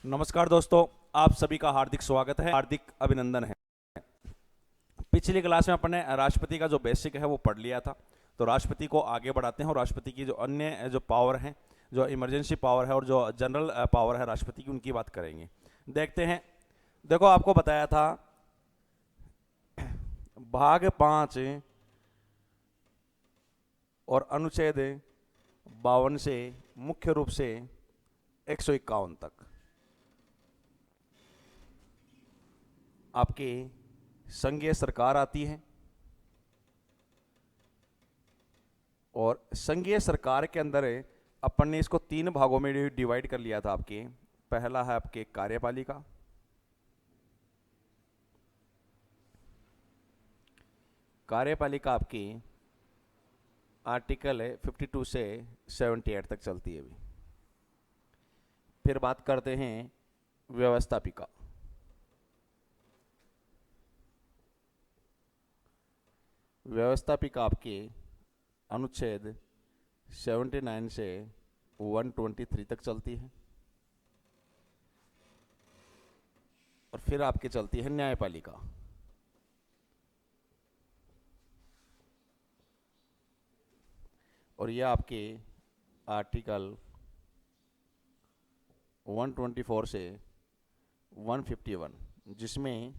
नमस्कार दोस्तों, आप सभी का हार्दिक स्वागत है, हार्दिक अभिनंदन है। पिछली क्लास में अपने राष्ट्रपति का जो बेसिक है वो पढ़ लिया था। तो राष्ट्रपति को आगे बढ़ाते हैं और राष्ट्रपति की जो अन्य जो पावर हैं, जो इमरजेंसी पावर है और जो जनरल पावर है राष्ट्रपति की, उनकी बात करेंगे। देखते हैं। देखो, आपको बताया था भाग 5 और अनुच्छेद 52 से मुख्य रूप से 151 तक आपकी संघीय सरकार आती है। और संघीय सरकार के अंदर अपन ने इसको 3 भागों में डिवाइड कर लिया था। आपके पहला है आपके कार्यपालिका, कार्यपालिका आपकी आर्टिकल 52 से 78 तक चलती है अभी। फिर बात करते हैं व्यवस्थापिका, व्यवस्थापिका आपके अनुच्छेद 79 से 123 तक चलती है। और फिर आपके चलती है न्यायपालिका, और यह आपके आर्टिकल 124 से 151, जिसमें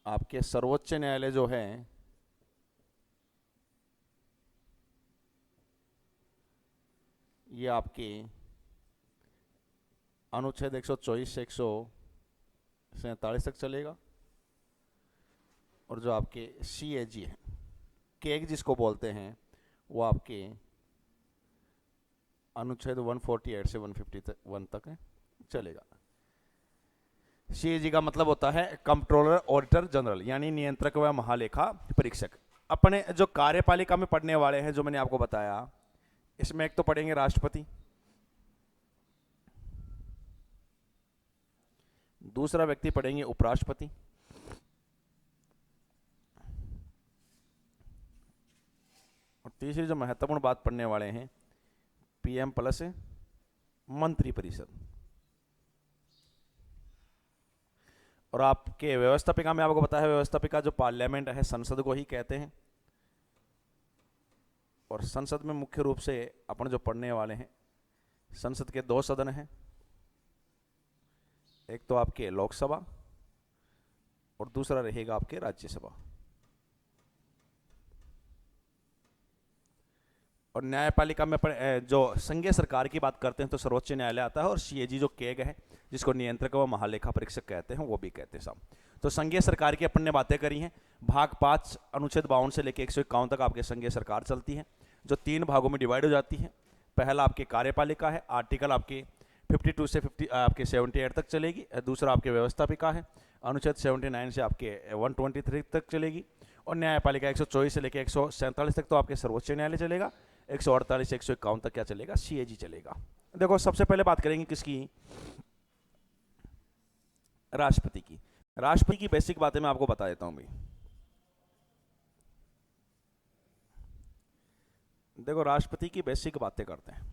आपके सर्वोच्च न्यायालय जो है ये आपके अनुच्छेद 124 से 147 तक चलेगा। और जो आपके CAG है, केग जिसको बोलते हैं, वो आपके अनुच्छेद 148 से 151 तक है, चलेगा। CAG का मतलब होता है कंट्रोलर ऑडिटर जनरल, यानी नियंत्रक व महालेखा परीक्षक। अपने जो कार्यपालिका में पढ़ने वाले हैं, जो मैंने आपको बताया, इसमें एक तो पढ़ेंगे राष्ट्रपति, दूसरा व्यक्ति पढ़ेंगे उपराष्ट्रपति, और तीसरी जो महत्वपूर्ण बात पढ़ने वाले हैं PM प्लस मंत्री परिषद। और आपके व्यवस्थापिका में आपको बताया, व्यवस्थापिका जो पार्लियामेंट है, संसद को ही कहते हैं। और संसद में मुख्य रूप से अपन जो पढ़ने वाले हैं, संसद के 2 सदन हैं, एक तो आपके लोकसभा और दूसरा रहेगा आपके राज्यसभा। और न्यायपालिका में जो संघीय सरकार की बात करते हैं तो सर्वोच्च न्यायालय आता है, और CAG जो केग है, जिसको नियंत्रक व महालेखा परीक्षक कहते हैं, वो भी कहते हैं साहब। तो संघीय सरकार की अपन ने बातें करी हैं। भाग 5 अनुच्छेद 52 से लेकर 151 तक आपके संघीय सरकार चलती है, जो 3 भागों में डिवाइड हो जाती है। पहला आपके कार्यपालिका है, आर्टिकल आपके 52 से आपके 78 तक चलेगी। दूसरा आपके व्यवस्थापिका है, अनुच्छेद 79 से आपके 123 तक चलेगी। और न्यायपालिका 124 से लेकर 147 तक तो आपके सर्वोच्च न्यायालय चलेगा। 148 से 151 तक क्या चलेगा? CAG चलेगा। देखो, सबसे पहले बात करेंगे किसकी? राष्ट्रपति की। राष्ट्रपति की बेसिक बातें मैं आपको बता देता हूं भाई। देखो, राष्ट्रपति की बेसिक बातें करते हैं।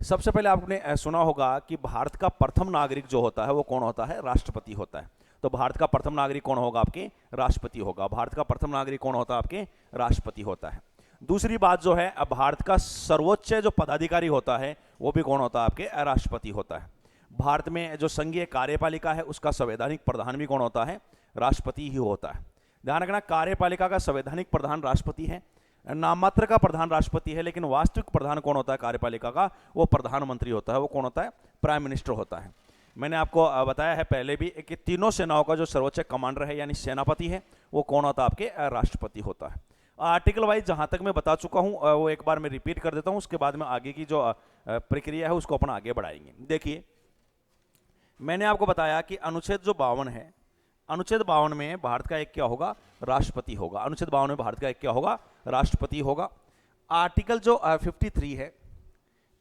सबसे पहले आपने सुना होगा कि भारत का प्रथम नागरिक जो होता है वो कौन होता है? राष्ट्रपति होता है। तो भारत का प्रथम नागरिक कौन होगा? आपके राष्ट्रपति होगा। भारत का प्रथम नागरिक कौन होता है? आपके राष्ट्रपति होता है। दूसरी बात जो है, अब भारत का सर्वोच्च जो पदाधिकारी होता है वो भी कौन होता है? आपके राष्ट्रपति होता है। भारत में जो संघीय कार्यपालिका है उसका संवैधानिक प्रधान भी कौन होता है? राष्ट्रपति ही होता है। ध्यान रखना, कार्यपालिका का संवैधानिक प्रधान राष्ट्रपति है, नाममात्र का प्रधान राष्ट्रपति है, लेकिन वास्तविक प्रधान कौन होता है कार्यपालिका का? वो प्रधानमंत्री होता है। वो कौन होता है? प्राइम मिनिस्टर होता है। मैंने आपको बताया है पहले भी कि तीनों सेनाओं का जो सर्वोच्च कमांडर है यानी सेनापति है, वो कौन होता है? आपके राष्ट्रपति होता है। आर्टिकल वाइज जहां तक मैं बता चुका हूं वो एक बार मैं रिपीट कर देता हूं, उसके बाद में आगे की जो प्रक्रिया है उसको अपन आगे बढ़ाएंगे। देखिए, मैंने आपको बताया कि अनुच्छेद जो 52 है, अनुच्छेद 52 में भारत का एक क्या होगा? राष्ट्रपति होगा। अनुच्छेद 52 में भारत का एक क्या होगा? राष्ट्रपति होगा। आर्टिकल जो 53 है,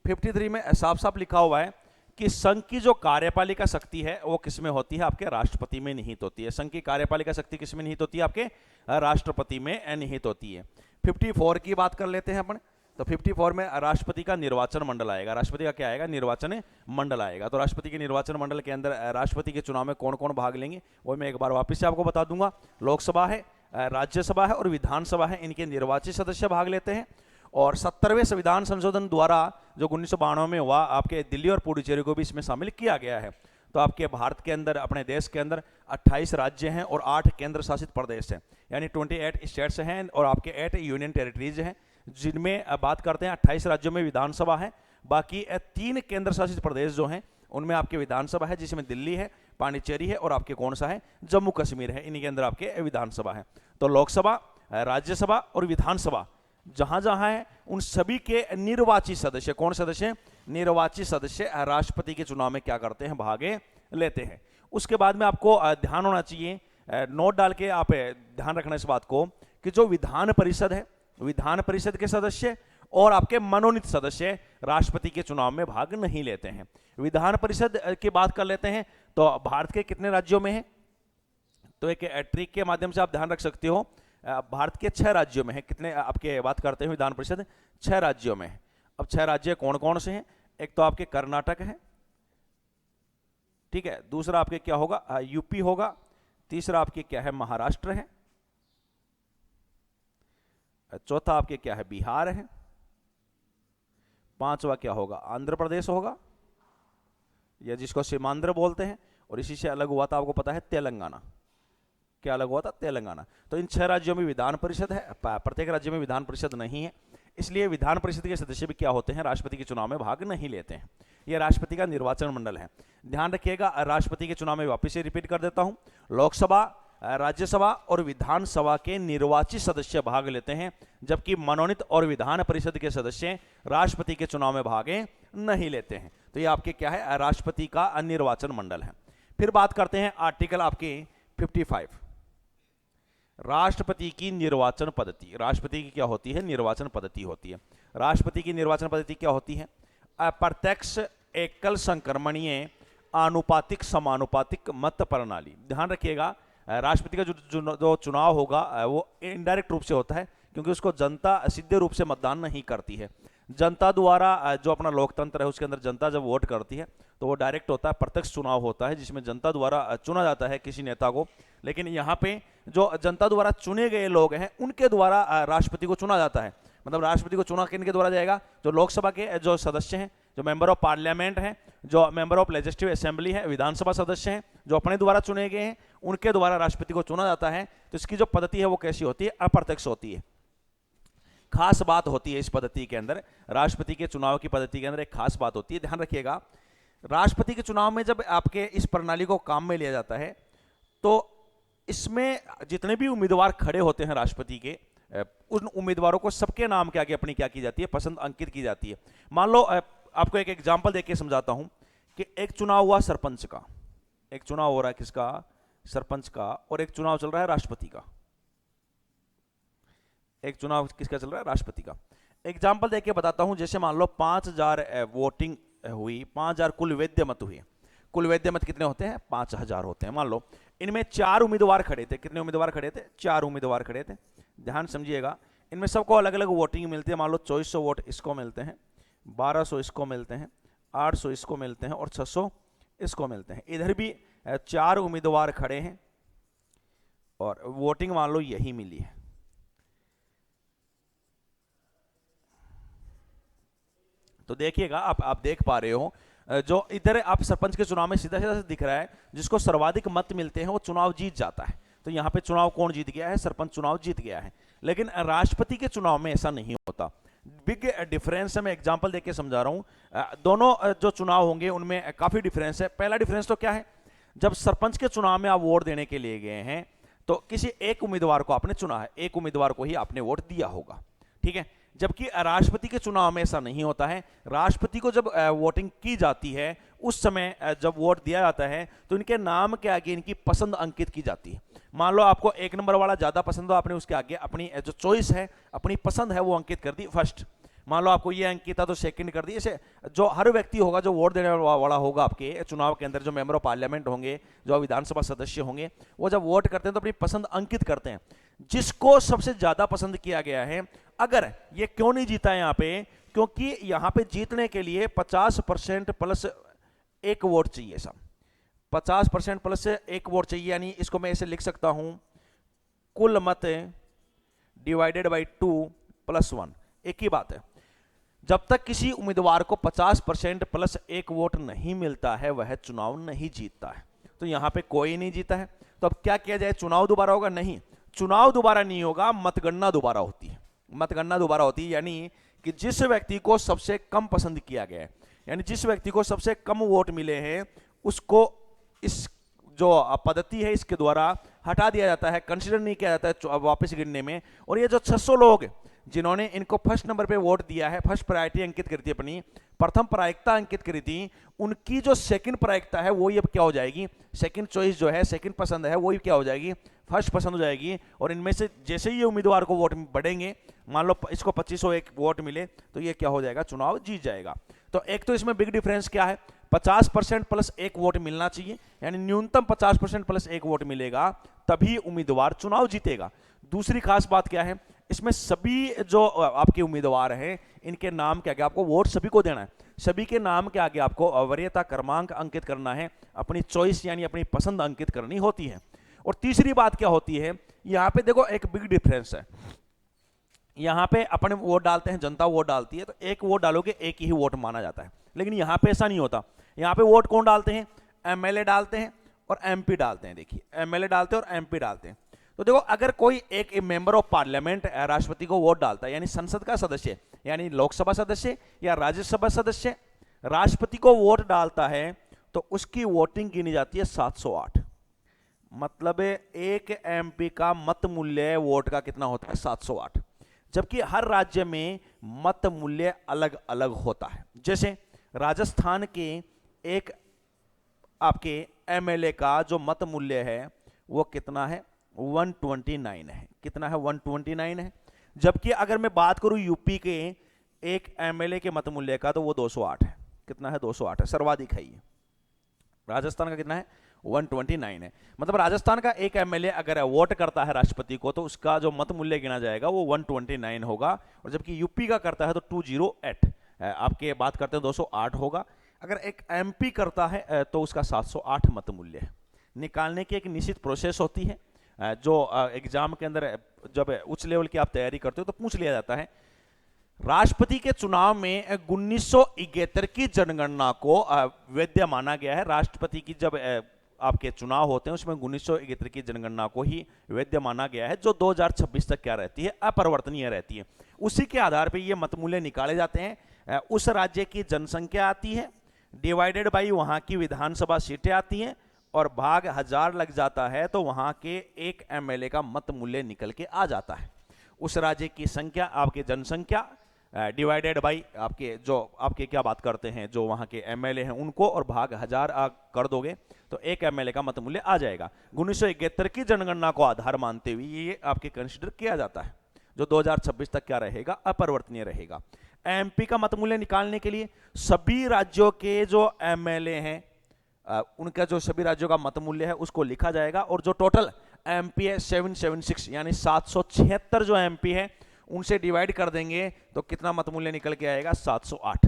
53 में साफ साफ लिखा हुआ है कि संघ की जो कार्यपालिका शक्ति है वो किसमें होती है? आपके राष्ट्रपति में निहित होती है। संघ की कार्यपालिका शक्ति किसमें निहित होती है? आपके राष्ट्रपति में निहित होती है। 54 की बात कर लेते हैं अपन। तो 54 में राष्ट्रपति का निर्वाचन मंडल आएगा। राष्ट्रपति का क्या आएगा? निर्वाचन मंडल आएगा। तो राष्ट्रपति के निर्वाचन मंडल के अंदर राष्ट्रपति के चुनाव में कौन कौन भाग लेंगे वो मैं एक बार वापस से आपको बता दूंगा। लोकसभा है, राज्यसभा है और विधानसभा है, इनके निर्वाचित सदस्य भाग लेते हैं। और 70वें संविधान संशोधन द्वारा जो 1992 में हुआ, आपके दिल्ली और पुडुचेरी को भी इसमें शामिल किया गया है। तो आपके भारत के अंदर, अपने देश के अंदर 28 राज्य हैं और 8 केंद्र शासित प्रदेश हैं, यानी 28 स्टेट्स हैं और आपके 8 यूनियन टेरिटरीज हैं, जिनमें बात करते हैं 28 राज्यों में विधानसभा है। बाकी 3 केंद्र शासित प्रदेश जो हैं उनमें आपके विधानसभा है, जिसमें दिल्ली है, पांडिचेरी है और आपके कौन सा है? जम्मू कश्मीर है। इन्हीं के अंदर आपके विधानसभा है। तो लोकसभा, राज्यसभा और विधानसभा जहां जहां है, उन सभी के निर्वाचित सदस्य, कौन सदस्य? निर्वाचित सदस्य राष्ट्रपति के चुनाव में क्या करते हैं? भागे लेते हैं। उसके बाद में आपको ध्यान होना चाहिए, नोट डाल के आप ध्यान रखना इस बात को, कि जो विधान परिषद है, विधान परिषद के सदस्य और आपके मनोनीत सदस्य राष्ट्रपति के चुनाव में भाग नहीं लेते हैं। विधान परिषद की बात कर लेते हैं, तो भारत के कितने राज्यों में है? तो एक ट्रिक के माध्यम से आप ध्यान रख सकते हो, भारत के 6 राज्यों में है। कितने आपके बात करते हैं विधान परिषद? 6 राज्यों में है। अब 6 राज्य कौन कौन से हैं? एक तो आपके कर्नाटक है, ठीक है, दूसरा आपके क्या होगा? यूपी होगा, तीसरा आपके क्या है? महाराष्ट्र है, चौथा आपके क्या है? बिहार है, पांचवा क्या होगा? आंध्र प्रदेश होगा, या जिसको सीमांध्र बोलते हैं, और इसी से अलग हुआ था आपको पता है तेलंगाना। क्या अलग हुआ था? तेलंगाना। तो इन 6 राज्यों में विधान परिषद है, प्रत्येक राज्य में विधान परिषद नहीं है, इसलिए विधान परिषद के सदस्य भी क्या होते हैं? राष्ट्रपति के चुनाव में भाग नहीं लेते हैं। यह राष्ट्रपति का निर्वाचन मंडल है। ध्यान रखिएगा, राष्ट्रपति के चुनाव में वापस से रिपीट कर देता हूं, लोकसभा, राज्यसभा और विधानसभा के निर्वाचित सदस्य भाग लेते हैं, जबकि मनोनीत और विधान परिषद के सदस्य राष्ट्रपति के चुनाव में भाग नहीं लेते हैं। तो ये आपके क्या है? राष्ट्रपति का निर्वाचन मंडल है। फिर बात करते हैं आर्टिकल आपके 55, राष्ट्रपति की निर्वाचन पद्धति। राष्ट्रपति की क्या होती है? निर्वाचन पद्धति होती है। राष्ट्रपति की निर्वाचन पद्धति क्या होती है? अप्रत्यक्ष, एकल संक्रमणीय, आनुपातिक, समानुपातिक मत प्रणाली। ध्यान रखिएगा, राष्ट्रपति का जो चुनाव होगा वो इनडायरेक्ट रूप से होता है, क्योंकि उसको जनता सीधे रूप से मतदान नहीं करती है। जनता द्वारा जो अपना लोकतंत्र है उसके अंदर जनता जब वोट करती है तो वो डायरेक्ट होता है, प्रत्यक्ष चुनाव होता है, जिसमें जनता द्वारा चुना जाता है किसी नेता को। लेकिन यहाँ पे जो जनता द्वारा चुने गए लोग हैं उनके द्वारा राष्ट्रपति को चुना जाता है। मतलब राष्ट्रपति को चुना किनके द्वारा जाएगा? जो लोकसभा के जो सदस्य हैं, जो मेंबर ऑफ पार्लियामेंट हैं, जो मेंबर ऑफ लेजिस्लेटिव असेंबली है, विधानसभा सदस्य हैं, जो अपने द्वारा चुने गए हैं, उनके द्वारा राष्ट्रपति को चुना जाता है। तो इसकी जो पद्धति है वो कैसी होती है? अप्रत्यक्ष होती है। खास बात होती है इस पद्धति के अंदर, राष्ट्रपति के चुनाव की पद्धति के अंदर एक खास बात होती है। ध्यान रखिएगा, राष्ट्रपति के चुनाव में जब आपके इस प्रणाली को काम में लिया जाता है तो इसमें जितने भी उम्मीदवार खड़े होते हैं राष्ट्रपति के, उन उम्मीदवारों को सबके नाम के आगे अपनी क्या की जाती है? पसंद अंकित की जाती है। मान लो आपको एक एग्जांपल देके समझाता हूं कि एक चुनाव हुआ सरपंच का, एक चुनाव हो रहा है किसका? सरपंच का, और एक चुनाव चल रहा है राष्ट्रपति का। एक चुनाव किसका चल रहा है? राष्ट्रपति का। एग्जाम्पल देके बताता हूं, जैसे मान लो 5000 वोटिंग हुई, 5000 कुल वैध मत हुए। कुल वैध मत कितने होते हैं? 5000 होते हैं। मान लो इनमें 4 उम्मीदवार खड़े थे। कितने उम्मीदवार खड़े थे? 4 उम्मीदवार खड़े थे। ध्यान समझिएगा, इनमें सबको अलग अलग वोटिंग मिलती है। मान लो 2400 वोट इसको मिलते हैं, 1200 इसको मिलते हैं, 800 इसको मिलते हैं और 600 इसको मिलते हैं। इधर भी 4 उम्मीदवार खड़े हैं और वोटिंग मान लो यही मिली है। तो देखिएगा, आप देख पा रहे हो, जो इधर आप सरपंच के चुनाव में सीधा सीधा दिख रहा है, जिसको सर्वाधिक मत मिलते हैं वो चुनाव जीत जाता है। तो यहाँ पे चुनाव कौन जीत गया है? सरपंच चुनाव जीत गया है। लेकिन राष्ट्रपति के चुनाव में ऐसा नहीं होता। बिग डिफरेंस है, मैं एग्जांपल देके समझा रहा हूं। दोनों जो चुनाव होंगे उनमें काफी डिफरेंस है। पहला डिफरेंस तो क्या है? जब सरपंच के चुनाव में आप वोट देने के लिए गए हैं तो किसी एक उम्मीदवार को आपने चुना है, एक उम्मीदवार को ही आपने वोट दिया होगा, ठीक है। जबकि राष्ट्रपति के चुनाव में ऐसा नहीं होता है। राष्ट्रपति को जब वोटिंग की जाती है उस समय जब वोट दिया जाता है तो इनके नाम के आगे इनकी पसंद अंकित की जाती है। मान लो आपको 1 नंबर वाला ज्यादा पसंद हो, आपने उसके आगे अपनी जो चॉइस है, अपनी पसंद है वो अंकित कर दी फर्स्ट। मान लो आपको ये अंकित था तो सेकंड कर दी। ऐसे जो हर व्यक्ति होगा जो वोट देने वाला होगा आपके चुनाव के अंदर, जो मेंबर ऑफ पार्लियामेंट होंगे, जो विधानसभा सदस्य होंगे, वो जब वोट करते हैं तो अपनी पसंद अंकित करते हैं। जिसको सबसे ज्यादा पसंद किया गया है अगर ये क्यों नहीं जीता यहां पे, क्योंकि यहां पे जीतने के लिए 50% प्लस एक वोट चाहिए साहब, 50% प्लस एक वोट चाहिए, यानी इसको मैं ऐसे लिख सकता हूं, कुल मत डिवाइडेड बाई 2 प्लस 1, एक ही बात है। जब तक किसी उम्मीदवार को 50% प्लस एक वोट नहीं मिलता है वह चुनाव नहीं जीतता है। तो यहां पे कोई नहीं जीता है, तो अब क्या किया जाए, चुनाव दोबारा होगा? नहीं, चुनाव दोबारा नहीं होगा, मतगणना दोबारा होती है। मतगणना दोबारा होती है, यानी कि जिस व्यक्ति को सबसे कम पसंद किया गया है, यानी जिस व्यक्ति को सबसे कम वोट मिले हैं, उसको इस जो पद्धति है इसके द्वारा हटा दिया जाता है, कंसीडर नहीं किया जाता है वापस गिनने में। और ये जो 600 लोग जिन्होंने इनको फर्स्ट नंबर पे वोट दिया है, फर्स्ट प्रायोरिटी अंकित करी थी, अपनी प्रथम प्रायिकता अंकित करी थी, उनकी जो सेकंड प्रायिकता है वो अब क्या हो जाएगी, सेकंड चॉइस जो है, सेकंड पसंद है, वो क्या हो जाएगी, फर्स्ट पसंद हो जाएगी। और इनमें से जैसे ही ये उम्मीदवार को वोट बढ़ेंगे, मान लो इसको 2501 वोट मिले, तो ये क्या हो जाएगा, चुनाव जीत जाएगा। तो एक तो इसमें बिग डिफरेंस क्या है, 50% प्लस एक वोट मिलना चाहिए, यानी न्यूनतम 50% प्लस एक वोट मिलेगा तभी उम्मीदवार चुनाव जीतेगा। दूसरी खास बात क्या है, इसमें सभी जो आपके उम्मीदवार हैं इनके नाम के आगे आपको वोट सभी को देना है, सभी के नाम के आगे आपको वरीयता क्रमांक अंकित करना है, अपनी चॉइस यानी अपनी पसंद अंकित करनी होती है। और तीसरी बात क्या होती है, यहां पे देखो एक बिग डिफरेंस है, यहां पे अपन वोट डालते हैं, जनता वोट डालती है, तो एक वोट डालोगे एक ही वोट माना जाता है, लेकिन यहां पे ऐसा नहीं होता। यहां पे वोट कौन डालते हैं, एमएलए डालते हैं और एमपी डालते हैं। देखिए एमएलए डालते हैं और एमपी डालते हैं। तो देखो अगर कोई एक मेंबर ऑफ पार्लियामेंट राष्ट्रपति को वोट डालता है, यानी संसद का सदस्य, यानी लोकसभा सदस्य या राज्यसभा सदस्य राष्ट्रपति को वोट डालता है, तो उसकी वोटिंग गिनी जाती है 708। मतलब एक एमपी का मत मूल्य वोट का कितना होता है, 708। जबकि हर राज्य में मत मूल्य अलग अलग होता है। जैसे राजस्थान के एक आपके एमएलए का जो मत मूल्य है वो कितना है, 129 है। कितना है, 129 है। जबकि अगर मैं बात करूं यूपी के एक एमएलए के मत मूल्य का, तो वो 208 है। कितना है, 208 है, सर्वाधिक है ये। राजस्थान का कितना है, 129 है। मतलब राजस्थान का एक एमएलए अगर वोट करता है राष्ट्रपति को, तो उसका जो मत मूल्य गिना जाएगा वो 129 होगा। और जबकि यूपी का करता है तो 208 आपके बात करते हैं 208 होगा। अगर एक एमपी करता है तो उसका 708 मत मूल्य है। निकालने की एक निश्चित प्रोसेस होती है, जो एग्जाम के अंदर जब उच्च लेवल की आप तैयारी करते हो तो पूछ लिया जाता है। राष्ट्रपति के चुनाव में 1971 की जनगणना को वैध माना गया है। राष्ट्रपति की जब आपके चुनाव होते हैं उसमें 1971 की जनगणना को ही वैध माना गया है, जो 2026 तक क्या रहती है, अपरिवर्तनीय रहती है। उसी के आधार पर ये मत मूल्य निकाले जाते हैं। उस राज्य की जनसंख्या आती है, डिवाइडेड बाई वहां की विधानसभा सीटें आती हैं, और भाग 1000 लग जाता है, तो वहां के एक एमएलए का मत मूल्य निकल के आ जाता है। उस राज्य की संख्या, आपकी जनसंख्या डिवाइडेड बाई आपके जो आपके क्या बात करते हैं जो वहां के एमएलए हैं उनको, और भाग 1000 कर दोगे तो एक एमएलए का मत मूल्य आ जाएगा। 1971 की जनगणना को आधार मानते हुए ये आपके कंसिडर किया जाता है, जो 2026 तक क्या रहेगा, अपरिवर्तनीय रहेगा। एमपी का मत मूल्य निकालने के लिए सभी राज्यों के जो एमएलए हैं उनका जो सभी राज्यों का मत मूल्य है उसको लिखा जाएगा, और जो टोटल एमपी है 776 यानी 776 जो एमपी है उनसे डिवाइड कर देंगे तो कितना मत मूल्य निकल के आएगा, 708।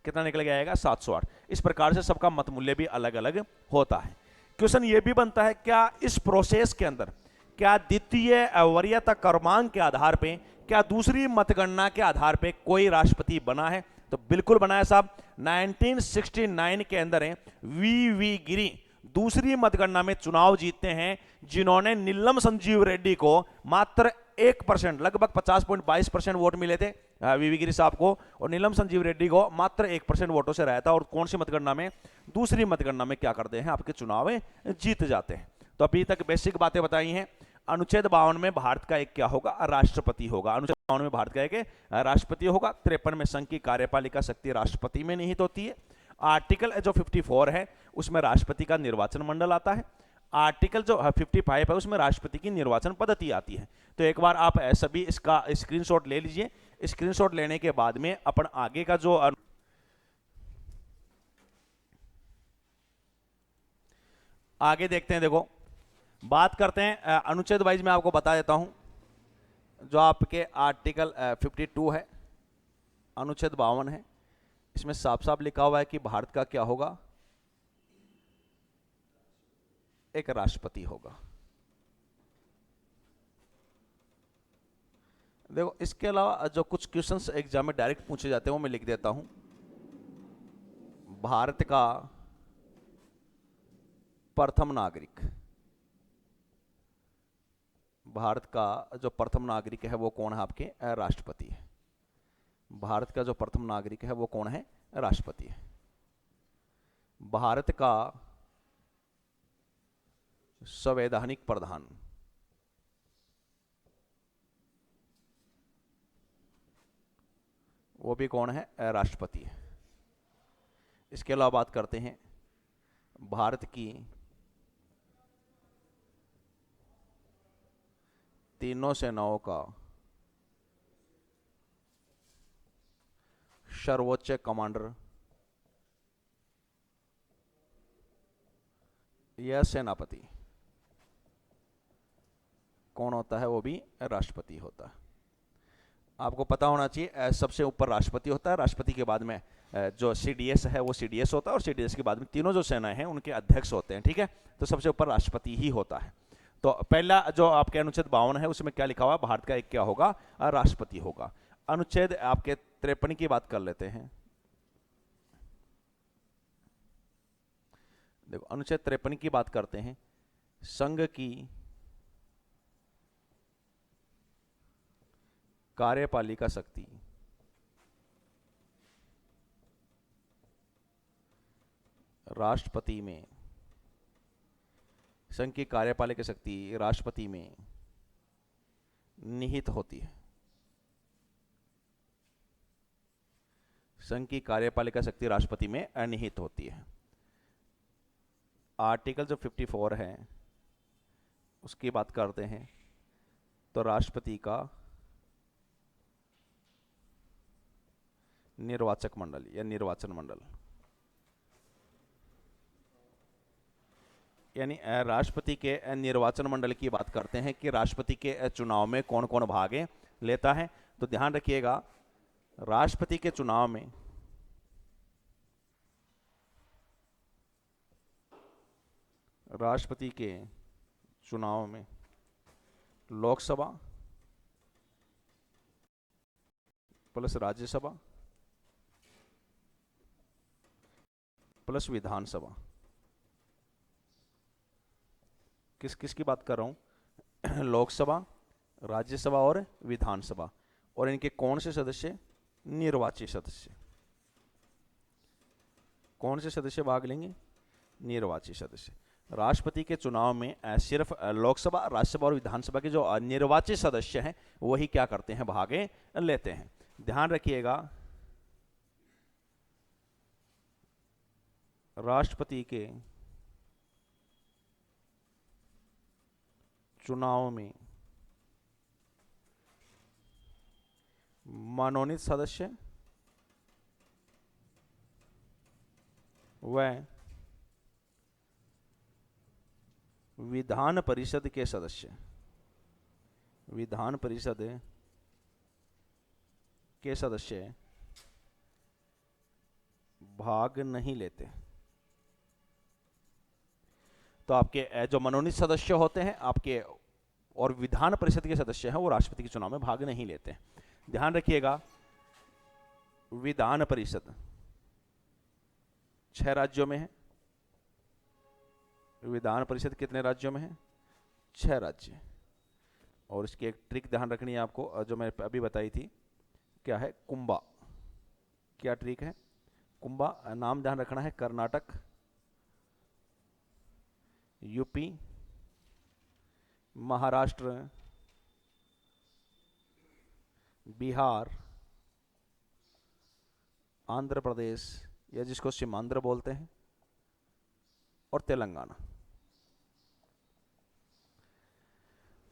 कितना निकल के आएगा, 708। इस प्रकार से सबका मत मूल्य भी अलग अलग होता है। क्वेश्चन ये भी बनता है, क्या इस प्रोसेस के अंदर क्या द्वितीय वरीयता क्रमांक के आधार पे, क्या दूसरी मतगणना के आधार पे कोई राष्ट्रपति बना है? तो बिल्कुल बना है साहब। 1969 के अंदर है वी गिरी दूसरी मतगणना में चुनाव जीतते हैं, जिन्होंने नीलम संजीव रेड्डी को मात्र 1%, लगभग 50.22% वोट मिले थे वी गिरी साहब को, और नीलम संजीव रेड्डी को मात्र 1% वोटों से रहता। और कौन सी मतगणना में, दूसरी मतगणना में क्या करते हैं, आपके चुनाव जीत जाते हैं। तो अभी तक बेसिक बातें बताई हैं। अनुच्छेद 52 में भारत का एक क्या होगा, राष्ट्रपति होगा। अनुच्छेद 52 में भारत का एक राष्ट्रपति होगा। 53 में संघ की कार्यपालिका शक्ति राष्ट्रपति में निहित होती है। आर्टिकल जो 54 है उसमें राष्ट्रपति का निर्वाचन मंडल आता है। आर्टिकल जो 55 है उसमें राष्ट्रपति की निर्वाचन पद्धति आती है। तो एक बार आप सभी इसका स्क्रीनशॉट ले लीजिए। स्क्रीनशॉट लेने के बाद में अपन आगे का जो आगे देखते हैं। देखो बात करते हैं अनुच्छेद वाइज, मैं आपको बता देता हूं। जो आपके आर्टिकल 52 है, अनुच्छेद 52 है, इसमें साफ साफ लिखा हुआ है कि भारत का क्या होगा, एक राष्ट्रपति होगा। देखो इसके अलावा जो कुछ क्वेश्चंस एग्जाम में डायरेक्ट पूछे जाते हैं वो मैं लिख देता हूं। भारत का प्रथम नागरिक, भारत का जो प्रथम नागरिक है वो कौन है, आपके राष्ट्रपति है। भारत का जो प्रथम नागरिक है वो कौन है, राष्ट्रपति है। भारत का संवैधानिक प्रधान, वो भी कौन है, राष्ट्रपति है। इसके अलावा बात करते हैं भारत की तीनों सेनाओं का सर्वोच्च कमांडर या सेनापति कौन होता है, वो भी राष्ट्रपति होता है। आपको पता होना चाहिए सबसे ऊपर राष्ट्रपति होता है, राष्ट्रपति के बाद में जो सीडीएस है वो सीडीएस होता है, और सीडीएस के बाद में तीनों जो सेनाएं हैं उनके अध्यक्ष होते हैं, ठीक है। तो सबसे ऊपर राष्ट्रपति ही होता है। तो पहला जो आपके अनुच्छेद 52 है उसमें क्या लिखा हुआ, भारत का एक क्या होगा, राष्ट्रपति होगा। अनुच्छेद आपके 53 की बात कर लेते हैं। देखो अनुच्छेद 53 की बात करते हैं, संघ की कार्यपालिका शक्ति राष्ट्रपति में, संघ की कार्यपालिका शक्ति राष्ट्रपति में निहित होती है। संघ की कार्यपालिका शक्ति राष्ट्रपति में निहित होती है। आर्टिकल जो 54 है उसकी बात करते हैं, तो राष्ट्रपति का निर्वाचक मंडल या निर्वाचन मंडल, यानी राष्ट्रपति के निर्वाचन मंडल की बात करते हैं कि राष्ट्रपति के चुनाव में कौन कौन भाग लेता है। तो ध्यान रखिएगा, राष्ट्रपति के चुनाव में लोकसभा प्लस राज्यसभा प्लस विधानसभा, किस किस की बात कर रहा हूं, लोकसभा, राज्यसभा और विधानसभा, और इनके कौन से सदस्य, निर्वाचित सदस्य। कौन से सदस्य भाग लेंगे, निर्वाचित सदस्य। राष्ट्रपति के चुनाव में सिर्फ लोकसभा, राज्यसभा और विधानसभा के जो निर्वाचित सदस्य हैं वही क्या करते हैं, भाग लेते हैं। ध्यान रखिएगा, राष्ट्रपति के चुनाव में मनोनीत सदस्य व विधान परिषद के सदस्य, विधान परिषद के सदस्य भाग नहीं लेते। तो आपके जो मनोनीत सदस्य होते हैं आपके और विधान परिषद के सदस्य हैं वो राष्ट्रपति के चुनाव में भाग नहीं लेते। ध्यान रखिएगा, विधान परिषद 6 राज्यों में है। विधान परिषद कितने राज्यों में है, 6 राज्य। और इसकी एक ट्रिक ध्यान रखनी है आपको, जो मैंने अभी बताई थी, क्या है, कुंभा। क्या ट्रिक है, कुंभा। नाम ध्यान रखना है, कर्नाटक, यूपी, महाराष्ट्र, बिहार, आंध्र प्रदेश या जिसको सीमांध्र बोलते हैं, और तेलंगाना।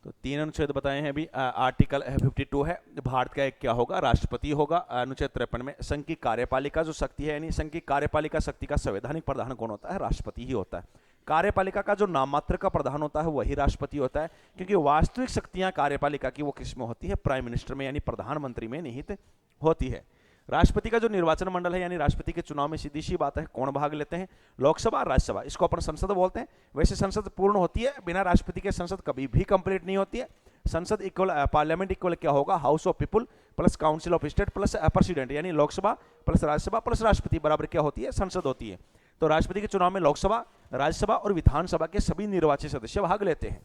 तो 3 अनुच्छेद बताए हैं अभी। आर्टिकल 52 है, भारत का एक क्या होगा, राष्ट्रपति होगा। अनुच्छेद 53 में संघ की कार्यपालिका जो शक्ति है, यानी संघ की कार्यपालिका शक्ति का संवैधानिक प्रधान कौन होता है, राष्ट्रपति ही होता है। कार्यपालिका का जो नाममात्र का प्रधान होता है वही राष्ट्रपति होता है, क्योंकि वास्तविक शक्तियां कार्यपालिका की वो किस में होती है, प्राइम मिनिस्टर में यानी प्रधानमंत्री में निहित होती है। राष्ट्रपति का जो निर्वाचन मंडल है यानी राष्ट्रपति के चुनाव में सीधी सी बात है कौन भाग लेते हैं, लोकसभा और राज्यसभा, इसको अपन संसद बोलते हैं। वैसे संसद पूर्ण होती है, बिना राष्ट्रपति के संसद कभी भी कंप्लीट नहीं होती है। संसद इक्वल पार्लियामेंट इक्वल क्या होगा, house of people plus council of state plus president, यानी लोकसभा प्लस राज्यसभा प्लस राष्ट्रपति बराबर क्या होती है, संसद होती है। तो राष्ट्रपति के चुनाव में लोकसभा, राज्यसभा और विधानसभा के सभी निर्वाचित सदस्य भाग लेते हैं।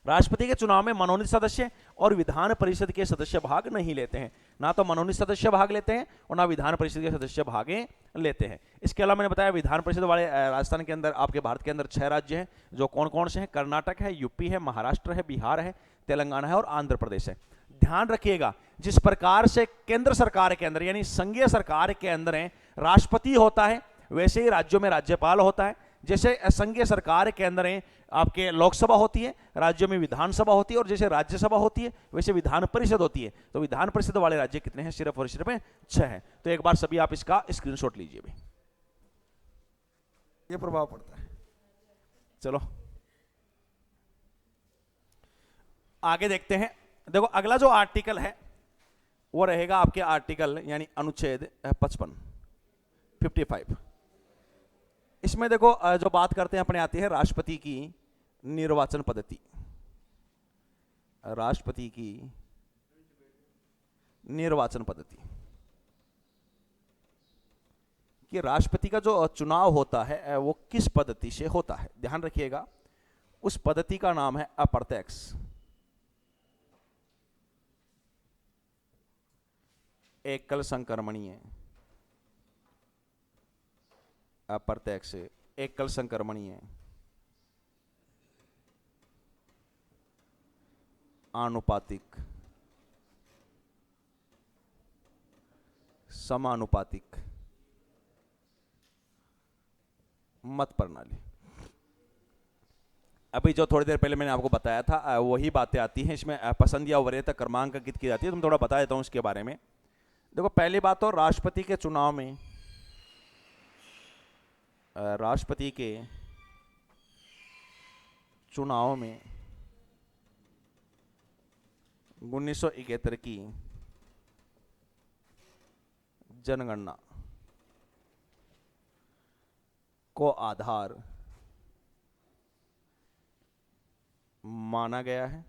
राष्ट्रपति के चुनाव में मनोनीत सदस्य और विधान परिषद के सदस्य भाग नहीं लेते हैं, ना तो मनोनीत सदस्य भाग लेते हैं और ना विधान परिषद के सदस्य भाग लेते हैं। इसके अलावा मैंने बताया विधान परिषद वाले राजस्थान के अंदर, आपके भारत के अंदर 6 राज्य हैं, जो कौन कौन से हैं, कर्नाटक है, यूपी है, महाराष्ट्र है, बिहार है, तेलंगाना है और आंध्र प्रदेश है। ध्यान रखिएगा, जिस प्रकार से केंद्र सरकार के अंदर यानी संघीय सरकार के अंदर है राष्ट्रपति होता है, वैसे ही राज्यों में राज्यपाल होता है। जैसे संघीय सरकार के अंदर है आपके लोकसभा होती है, राज्यों में विधानसभा होती है, और जैसे राज्यसभा होती है वैसे विधान परिषद होती है। तो विधान परिषद वाले राज्य कितने हैं, सिर्फ और सिर्फ 6 हैं। तो एक बार सभी आप इसका स्क्रीनशॉट लीजिए भी, ये प्रभाव पड़ता है। चलो आगे देखते हैं। देखो अगला जो आर्टिकल है वो रहेगा आपके आर्टिकल यानी अनुच्छेद 55। इसमें देखो जो बात करते हैं अपने आती है राष्ट्रपति की निर्वाचन पद्धति। राष्ट्रपति की निर्वाचन पद्धति कि राष्ट्रपति का जो चुनाव होता है वो किस पद्धति से होता है। ध्यान रखिएगा, उस पद्धति का नाम है अप्रत्यक्ष, एकल संक्रमणीय, अप्रत्यक्ष, एकल संक्रमणीय, आनुपातिक, समानुपातिक मत प्रणाली। अभी जो थोड़ी देर पहले मैंने आपको बताया था वही बातें आती हैं इसमें। पसंद या वरीयता क्रमांक अंकित की जाती है, तुम थोड़ा बता देता हूं इसके बारे में। देखो पहली बात तो राष्ट्रपति के चुनाव में, राष्ट्रपति के चुनाव में 1971 की जनगणना को आधार माना गया है,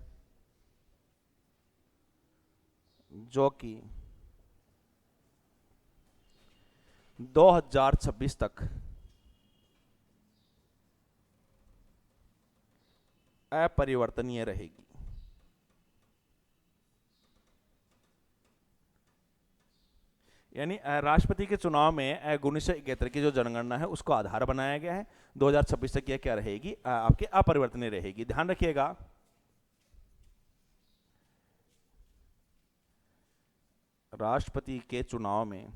जो कि 2026 तक अपरिवर्तनीय रहेगी। यानी राष्ट्रपति के चुनाव में 1971 की जो जनगणना है उसको आधार बनाया गया है, 2026 तक यह क्या रहेगी, आपके अपरिवर्तनीय रहेगी। ध्यान रखिएगा, राष्ट्रपति के चुनाव में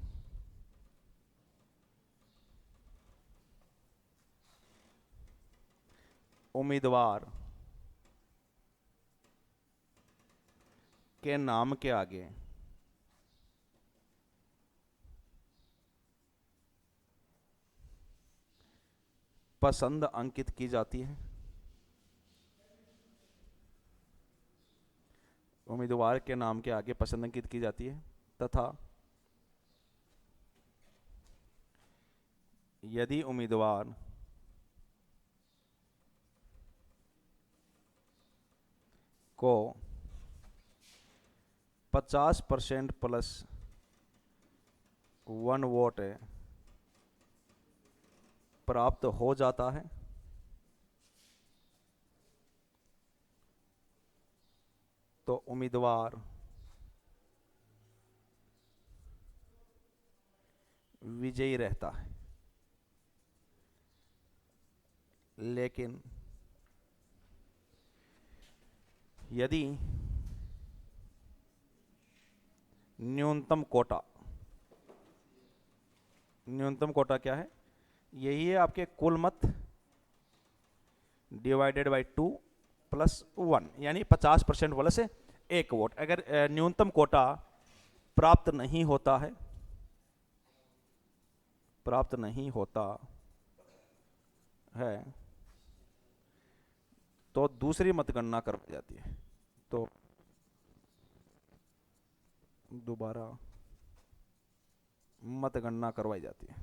उम्मीदवार के नाम के आगे पसंद अंकित की जाती है। उम्मीदवार के नाम के आगे पसंद अंकित की जाती है तथा यदि उम्मीदवार को 50% प्लस 1 वोट प्राप्त हो जाता है तो उम्मीदवार विजयी रहता है। लेकिन यदि न्यूनतम कोटा क्या है, यही है आपके कुल मत डिवाइडेड बाई 2 प्लस 1, यानी 50% प्लस 1 वोट। अगर न्यूनतम कोटा प्राप्त नहीं होता है तो दूसरी मतगणना करवाई जाती है। तो दोबारा मतगणना करवाई जाती है।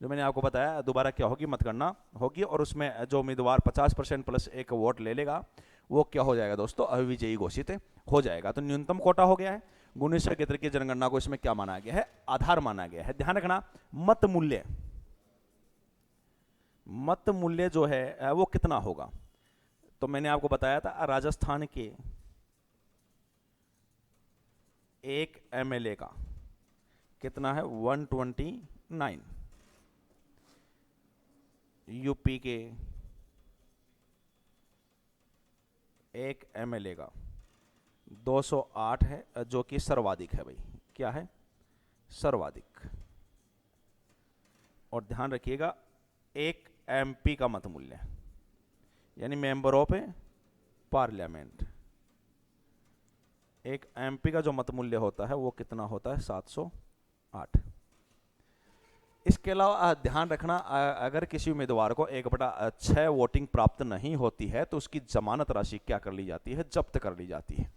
जो मैंने आपको बताया, दोबारा क्या होगी, मतगणना होगी, और उसमें जो उम्मीदवार 50% प्लस एक वोट ले लेगा वो क्या हो जाएगा दोस्तों, अविजयी घोषित हो जाएगा। तो न्यूनतम कोटा हो गया है। गुणेश्वर क्षेत्र की जनगणना को इसमें क्या माना गया है, आधार माना गया है। ध्यान रखना, मत मूल्य, मत मूल्य जो है वो कितना होगा। तो मैंने आपको बताया था राजस्थान के एक एमएलए का कितना है, 129। यूपी के एक एमएलए का 208 है, जो कि सर्वाधिक है भाई। क्या है, सर्वाधिक। और ध्यान रखिएगा, एक एमपी का मत मूल्य, यानी मेंबर ऑफ पार्लियामेंट, एक एमपी का जो मत मूल्य होता है वो कितना होता है, 708। इसके अलावा ध्यान रखना, अगर किसी उम्मीदवार को 1/6 वोटिंग प्राप्त नहीं होती है तो उसकी जमानत राशि क्या कर ली जाती है, जब्त कर ली जाती है।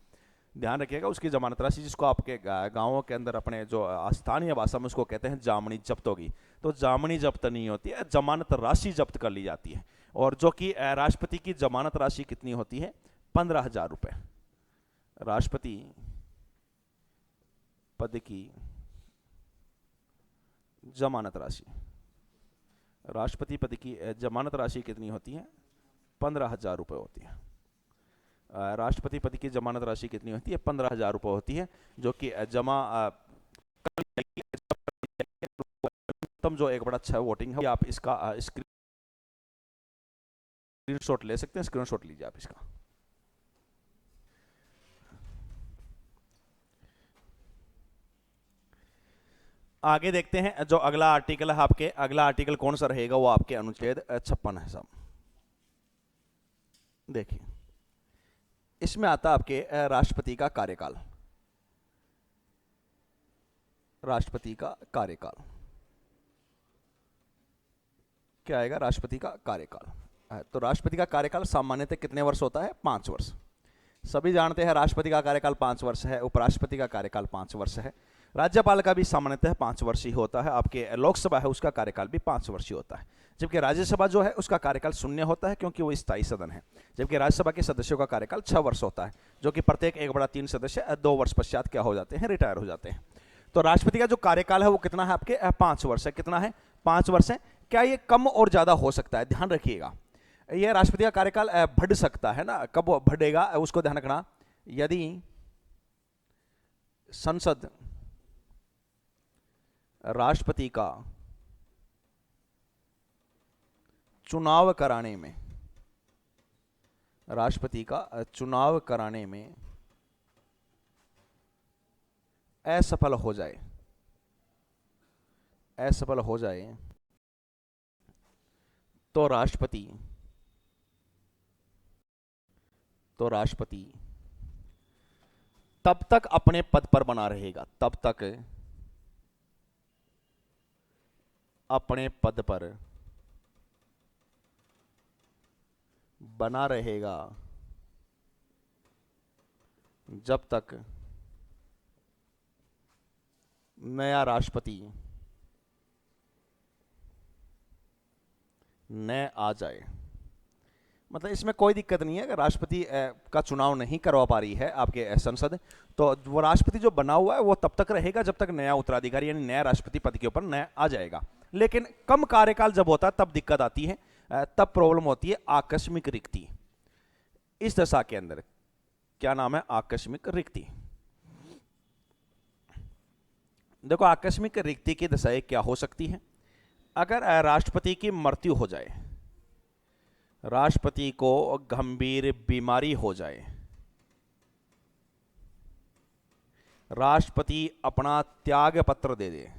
ध्यान रखिएगा, उसकी जमानत राशि, जिसको आपके गांवों के अंदर अपने जो स्थानीय भाषा में उसको कहते हैं जामनी, जब्त होगी। तो जामनी जब्त नहीं होती है, जमानत राशि जब्त कर ली जाती है। और जो कि राष्ट्रपति की जमानत राशि कितनी होती है, 15,000 रुपये। राष्ट्रपति पद की जमानत राशि, राष्ट्रपति पद की जमानत राशि कितनी होती है, 15,000 रुपये होती है। राष्ट्रपति पद की जमानत राशि कितनी होती है, 15,000 रुपये होती है, जो कि जमा न्यूनतम जो 1/6 वोटिंग है। आप इसका स्क्रीनशॉट ले सकते हैं, स्क्रीनशॉट लीजिए आप इसका। आगे देखते हैं, जो अगला आर्टिकल है आपके, अगला आर्टिकल कौन सा रहेगा, वो आपके अनुच्छेद 56 है साहब। देखिए, इसमें आता आपके राष्ट्रपति का कार्यकाल, राष्ट्रपति का कार्यकाल क्या आएगा, राष्ट्रपति का कार्यकाल। तो राष्ट्रपति का कार्यकाल सामान्यतः कितने वर्ष होता है, 5 वर्ष। सभी जानते हैं राष्ट्रपति का कार्यकाल 5 वर्ष है, उपराष्ट्रपति का कार्यकाल 5 वर्ष है, राज्यपाल का भी सामान्यतः 5 वर्ष ही होता है, आपके लोकसभा है उसका कार्यकाल भी 5 वर्ष ही होता है। जबकि राज्यसभा जो है उसका कार्यकाल 0 होता है, क्योंकि वो स्थायी सदन है। जबकि राज्यसभा के सदस्यों का कार्यकाल 6 वर्ष होता है, जो कि प्रत्येक 1/3 सदस्य 2 वर्ष पश्चात क्या हो जाते हैं, रिटायर हो जाते हैं। तो राष्ट्रपति का जो कार्यकाल है वो कितना है आपके, 5 वर्ष है। कितना है, 5 वर्ष है। क्या ये कम और ज्यादा हो सकता है, ध्यान रखिएगा, यह राष्ट्रपति का कार्यकाल बढ़ सकता है ना, कब बढ़ेगा उसको ध्यान रखना। यदि संसद राष्ट्रपति का चुनाव कराने में, राष्ट्रपति का चुनाव कराने में असफल हो जाए, असफल हो जाए, तो राष्ट्रपति तब तक अपने पद पर बना रहेगा, तब तक अपने पद पर बना रहेगा जब तक नया राष्ट्रपति न आ जाए। मतलब इसमें कोई दिक्कत नहीं है, अगर राष्ट्रपति का चुनाव नहीं करवा पा रही है आपके संसद, तो वो राष्ट्रपति जो बना हुआ है वो तब तक रहेगा जब तक नया उत्तराधिकारी यानी नया राष्ट्रपति पद के ऊपर नया आ जाएगा। लेकिन कम कार्यकाल जब होता है तब दिक्कत आती है, तब प्रॉब्लम होती है आकस्मिक रिक्ति। इस दशा के अंदर क्या नाम है, आकस्मिक रिक्ति। देखो, आकस्मिक रिक्ति की दशाएं क्या हो सकती है, अगर राष्ट्रपति की मृत्यु हो जाए, राष्ट्रपति को गंभीर बीमारी हो जाए, राष्ट्रपति अपना त्याग पत्र दे दे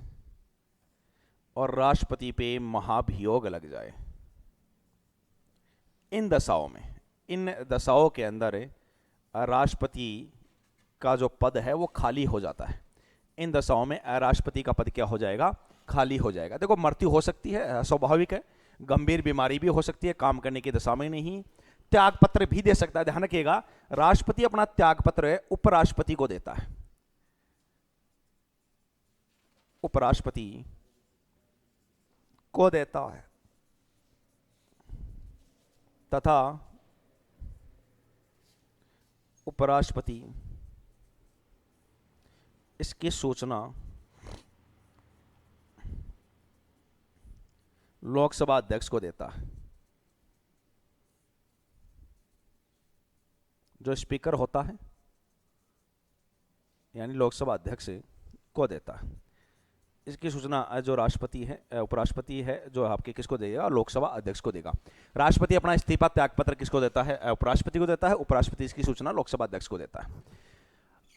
और राष्ट्रपति पे महाभियोग लग जाए, इन दशाओं के अंदर राष्ट्रपति का जो पद है वो खाली हो जाता है। इन दशाओं में राष्ट्रपति का पद क्या हो जाएगा, खाली हो जाएगा। देखो मृत्यु हो सकती है, स्वाभाविक है, गंभीर बीमारी भी हो सकती है, काम करने की दशा में नहीं, त्याग पत्र भी दे सकता है। ध्यान रखिएगा, राष्ट्रपति अपना त्याग पत्र उपराष्ट्रपति को देता है, उपराष्ट्रपति को देता है, तथा उपराष्ट्रपति इसकी सूचना लोकसभा अध्यक्ष को देता है। जो स्पीकर होता है यानी लोकसभा अध्यक्ष को देता है। इसकी सूचना जो राष्ट्रपति है, उपराष्ट्रपति है, जो आपके किसको देगा, लोकसभा अध्यक्ष को देगा। राष्ट्रपति अपना इस्तीफा त्यागपत्र किसको देता है, उपराष्ट्रपति को देता है। उपराष्ट्रपति इसकी सूचना लोकसभा अध्यक्ष को देता है।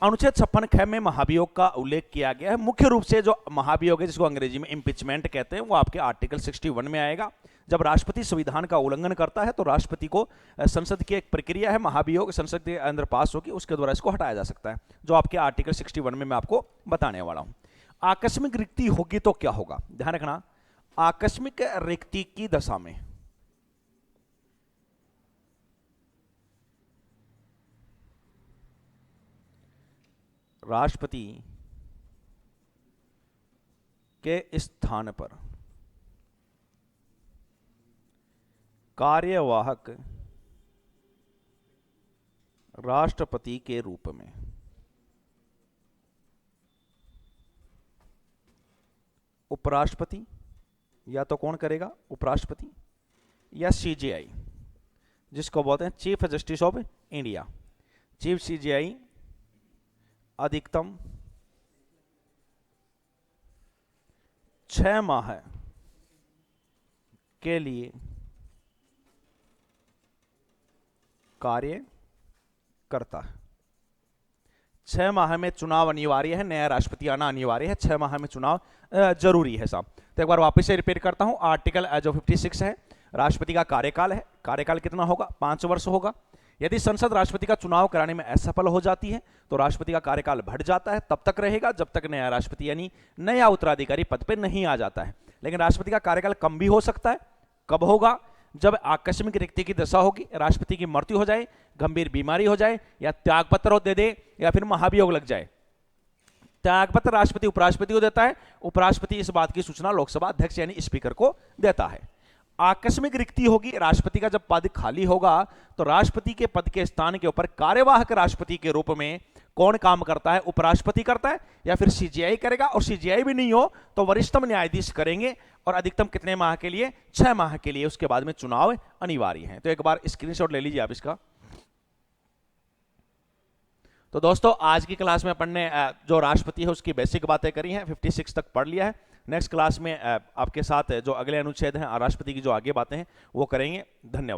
अनुच्छेद 56 में महाभियोग का उल्लेख किया गया है। मुख्य रूप से जो महाभियोग है, जिसको अंग्रेजी में इम्पीचमेंट कहते हैं, वो आपके आर्टिकल 61 में आएगा। जब राष्ट्रपति संविधान का उल्लंघन करता है तो राष्ट्रपति को संसद की एक प्रक्रिया है, महाभियोग, संसद के अंदर पास होगी, उसके द्वारा इसको हटाया जा सकता है, जो आपके आर्टिकल 61 में मैं आपको बताने वाला हूं। आकस्मिक रिक्ति होगी तो क्या होगा, ध्यान रखना, आकस्मिक रिक्ति की दशा में राष्ट्रपति के स्थान पर कार्यवाहक राष्ट्रपति के रूप में उपराष्ट्रपति, या तो कौन करेगा, उपराष्ट्रपति, या सीजेआई, जिसको बोलते हैं chief justice of India. Chief CJI अधिकतम 6 माह के लिए कार्य करता है। 6 माह में चुनाव अनिवार्य है, नया राष्ट्रपति आना अनिवार्य है, 6 माह में चुनाव जरूरी है साहब। तो एक बार वापस से रिपीट करता हूं, आर्टिकल जो 56 है, राष्ट्रपति का कार्यकाल है, कार्यकाल कितना होगा, 5 वर्ष होगा। यदि संसद राष्ट्रपति का चुनाव कराने में असफल हो जाती है तो राष्ट्रपति का कार्यकाल बढ़ जाता है, तब तक रहेगा जब तक नया राष्ट्रपति यानी नया उत्तराधिकारी पद पर नहीं आ जाता है। लेकिन राष्ट्रपति का कार्यकाल कम भी हो सकता है। कब होगा, जब आकस्मिक रिक्ति की दशा होगी, राष्ट्रपति की मृत्यु हो जाए, गंभीर बीमारी हो जाए, या त्यागपत्र दे दे, या फिर महाभियोग लग जाए। त्यागपत्र राष्ट्रपति उपराष्ट्रपति को देता है, उपराष्ट्रपति इस बात की सूचना लोकसभा अध्यक्ष यानी स्पीकर को देता है। आकस्मिक रिक्ति होगी, राष्ट्रपति का जब पद खाली होगा तो राष्ट्रपति के पद के स्थान के ऊपर कार्यवाहक राष्ट्रपति के रूप में कौन काम करता है, उपराष्ट्रपति करता है, या फिर सीजेआई करेगा, और सीजेआई भी नहीं हो तो वरिष्ठतम न्यायाधीश करेंगे, और अधिकतम कितने माह के लिए, 6 माह के लिए। उसके बाद में चुनाव अनिवार्य है। तो एक बार स्क्रीनशॉट ले लीजिए आप इसका। तो दोस्तों आज की क्लास में अपन ने जो राष्ट्रपति है उसकी बेसिक बातें करी हैं, 56 तक पढ़ लिया है। नेक्स्ट क्लास में आपके साथ जो अगले अनुच्छेद हैं राष्ट्रपति की जो आगे बातें हैं वो करेंगे। धन्यवाद।